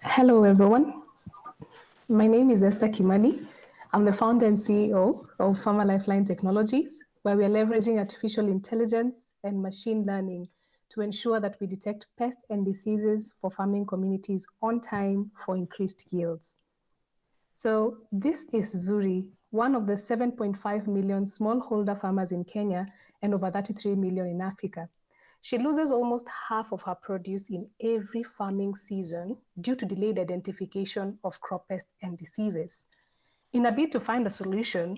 Hello, everyone. My name is Esther Kimani. I'm the founder and CEO of Farmer Lifeline Technologies, where we are leveraging artificial intelligence and machine learning to ensure that we detect pests and diseases for farming communities on time for increased yields. So this is Zuri, one of the 7.5 million smallholder farmers in Kenya and over 33 million in Africa. She loses almost half of her produce in every farming season due to delayed identification of crop pests and diseases. In a bid to find a solution,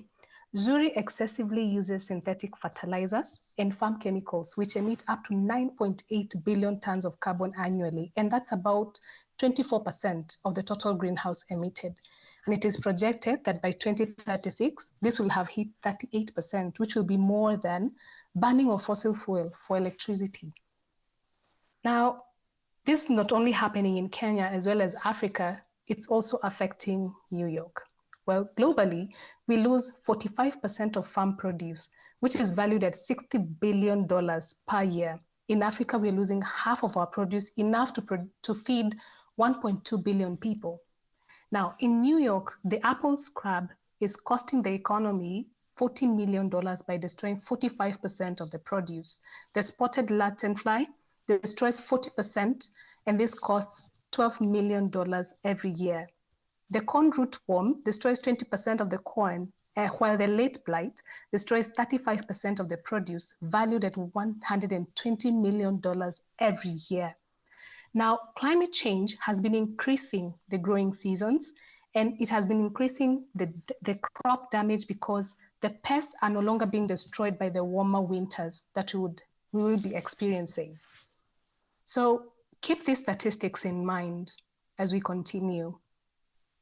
Zuri excessively uses synthetic fertilizers and farm chemicals, which emit up to 9.8 billion tons of carbon annually, and that's about 24% of the total greenhouse emitted. And it is projected that by 2036, this will have hit 38%, which will be more than burning of fossil fuel for electricity. Now, this is not only happening in Kenya as well as Africa, it's also affecting New York. Well, globally, we lose 45% of farm produce, which is valued at $60 billion per year. In Africa, we're losing half of our produce, enough to feed 1.2 billion people. Now, in New York, the apple scrub is costing the economy $40 million by destroying 45% of the produce. The spotted lanternfly destroys 40%, and this costs $12 million every year. The corn rootworm destroys 20% of the corn, while the late blight destroys 35% of the produce, valued at $120 million every year. Now, climate change has been increasing the growing seasons, and it has been increasing the crop damage because the pests are no longer being destroyed by the warmer winters that we will be experiencing. So keep these statistics in mind as we continue.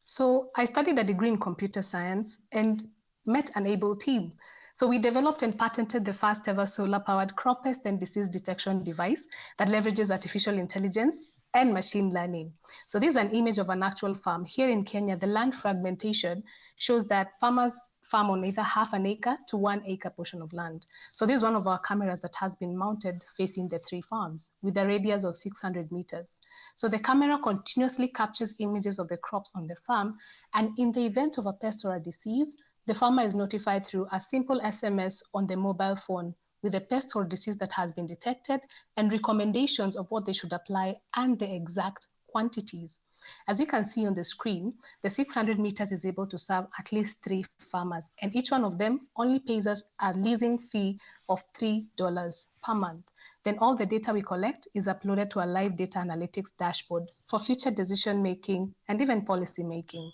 So I studied a degree in computer science and met an able team. So we developed and patented the first ever solar-powered crop pest and disease detection device that leverages artificial intelligence and machine learning. So this is an image of an actual farm. Here in Kenya, the land fragmentation shows that farmers farm on either half an acre to 1 acre portion of land. So this is one of our cameras that has been mounted facing the 3 farms with a radius of 600 meters. So the camera continuously captures images of the crops on the farm, and in the event of a pest or a disease, the farmer is notified through a simple SMS on the mobile phone with the pest or disease that has been detected and recommendations of what they should apply and the exact quantities. As you can see on the screen, the 600 meters is able to serve at least 3 farmers, and each one of them only pays us a leasing fee of $3 per month. Then all the data we collect is uploaded to a live data analytics dashboard for future decision making and even policy making.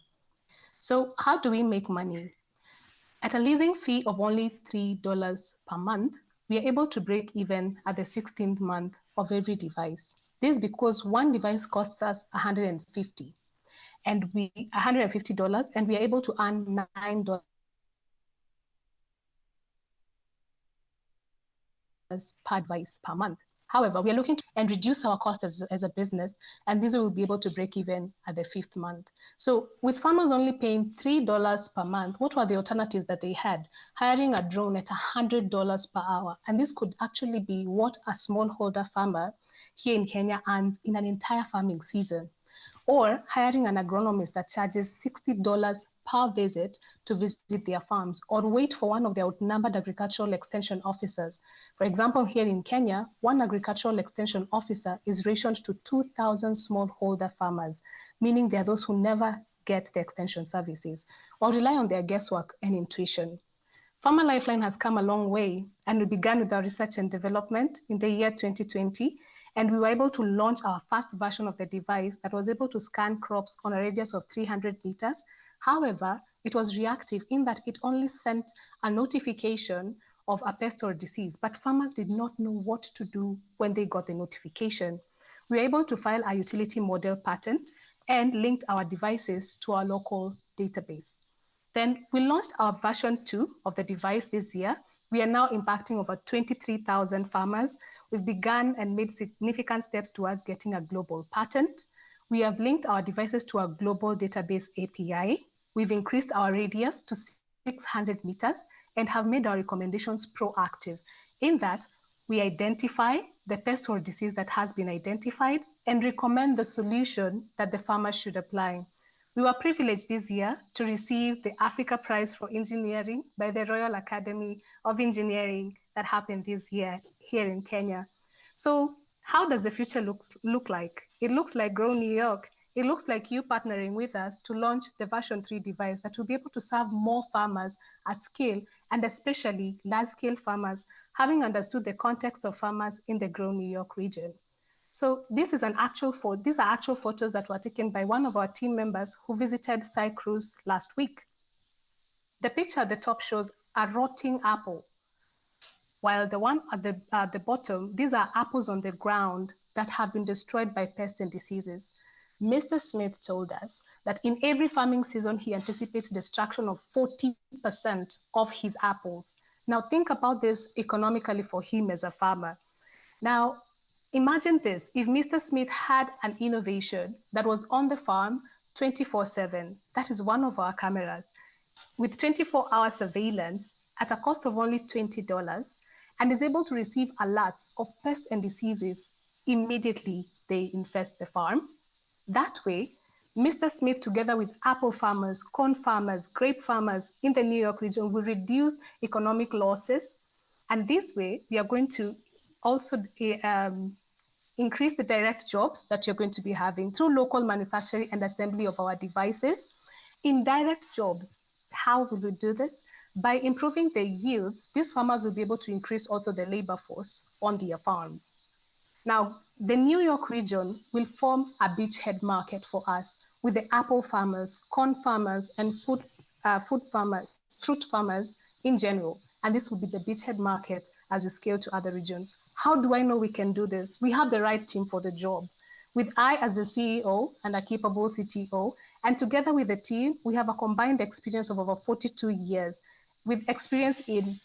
So how do we make money? At a leasing fee of only $3 per month, we are able to break even at the 16th month of every device. This is because one device costs us $150, and $150, and we are able to earn $9 per device per month. However, we are looking to reduce our costs as a business, and this will be able to break even at the 5th month. So with farmers only paying $3 per month, what were the alternatives that they had? Hiring a drone at $100 per hour. And this could actually be what a smallholder farmer here in Kenya earns in an entire farming season. Or hiring an agronomist that charges $60 per visit to visit their farms, or wait for one of the outnumbered agricultural extension officers. For example, here in Kenya, one agricultural extension officer is rationed to 2,000 smallholder farmers, meaning they are those who never get the extension services or rely on their guesswork and intuition. Farmer Lifeline has come a long way, and we began with our research and development in the year 2020, and we were able to launch our first version of the device that was able to scan crops on a radius of 300 meters. However, it was reactive in that it only sent a notification of a pest or disease, but farmers did not know what to do when they got the notification. We were able to file a utility model patent and linked our devices to our local database. Then we launched our version 2 of the device this year. We are now impacting over 23,000 farmers. We've begun and made significant steps towards getting a global patent. We have linked our devices to a global database API. We've increased our radius to 600 meters and have made our recommendations proactive, in that We identify the pest or disease that has been identified and recommend the solution that the farmer should apply. We were privileged this year to receive the Africa Prize for Engineering by the Royal Academy of Engineering that happened this year here in Kenya. So how does the future look like? It looks like Grow New York. It looks like you partnering with us to launch the version 3 device that will be able to serve more farmers at scale, and especially large-scale farmers, having understood the context of farmers in the Grow New York region. So these are actual photos that were taken by one of our team members who visited Cyprus last week. The picture at the top shows a rotting apple, while the one at the bottom, these are apples on the ground that have been destroyed by pests and diseases. Mr. Smith told us that in every farming season, he anticipates destruction of 40% of his apples. Now think about this economically for him as a farmer. Now, imagine this, if Mr. Smith had an innovation that was on the farm 24/7, that is one of our cameras, with 24-hour surveillance at a cost of only $20, and is able to receive alerts of pests and diseases immediately they infest the farm. That way, Mr. Smith, together with apple farmers, corn farmers, grape farmers in the New York region, will reduce economic losses. And this way, we are going to also increase the direct jobs that you're going to be having through local manufacturing and assembly of our devices. Indirect jobs, how will we do this? By improving the yields, these farmers will be able to increase also the labor force on their farms. Now, the New York region will form a beachhead market for us with the apple farmers, corn farmers, and fruit farmers in general. And this will be the beachhead market as we scale to other regions. How do I know we can do this? We have the right team for the job. With I as the CEO and a capable CTO, and together with the team, we have a combined experience of over 42 years with experience in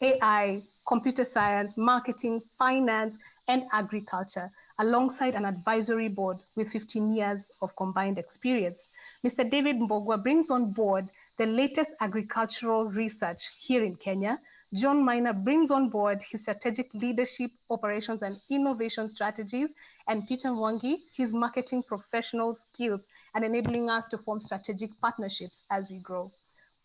AI, computer science, marketing, finance, and agriculture, alongside an advisory board with 15 years of combined experience. Mr. David Mbogwa brings on board the latest agricultural research here in Kenya. John Miner brings on board his strategic leadership, operations, and innovation strategies, and Peter Mwangi, his marketing professional skills, and enabling us to form strategic partnerships as we grow.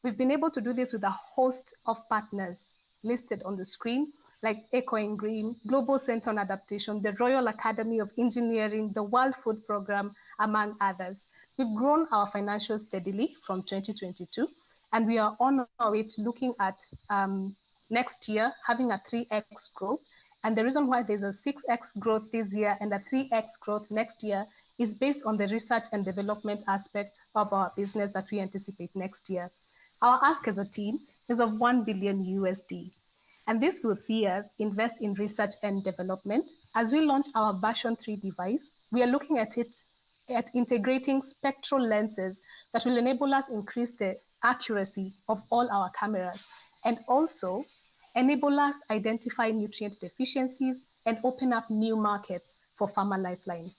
We've been able to do this with a host of partners listed on the screen, like Echoing Green, Global Center on Adaptation, the Royal Academy of Engineering, the World Food Programme, among others. We've grown our financials steadily from 2022, and we are on our way to looking at next year having a 3x growth. And the reason why there's a 6x growth this year and a 3x growth next year is based on the research and development aspect of our business that we anticipate next year. Our ask as a team is of $1 billion USD. And this will see us invest in research and development. As we launch our version 3 device, we are looking at integrating spectral lenses that will enable us increase the accuracy of all our cameras, and also enable us identify nutrient deficiencies and open up new markets for Farmer Lifeline.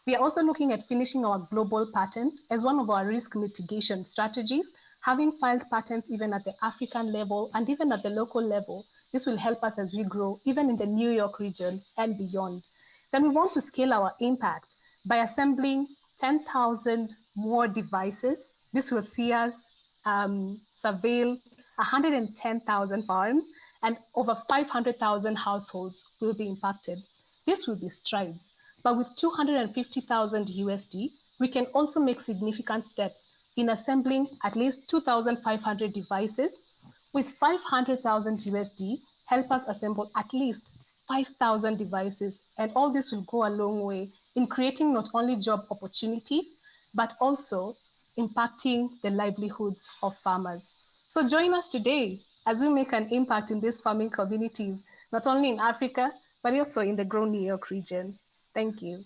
We are also looking at finishing our global patent as one of our risk mitigation strategies, having filed patents even at the African level and even at the local level. This will help us as we grow, even in the New York region and beyond. Then we want to scale our impact by assembling 10,000 more devices. This will see us surveil 110,000 farms, and over 500,000 households will be impacted. This will be strides, but with 250,000 USD, we can also make significant steps in assembling at least 2,500 devices. With 500,000 USD, help us assemble at least 5,000 devices, and all this will go a long way in creating not only job opportunities, but also impacting the livelihoods of farmers. So join us today as we make an impact in these farming communities, not only in Africa, but also in the Grow New York region. Thank you.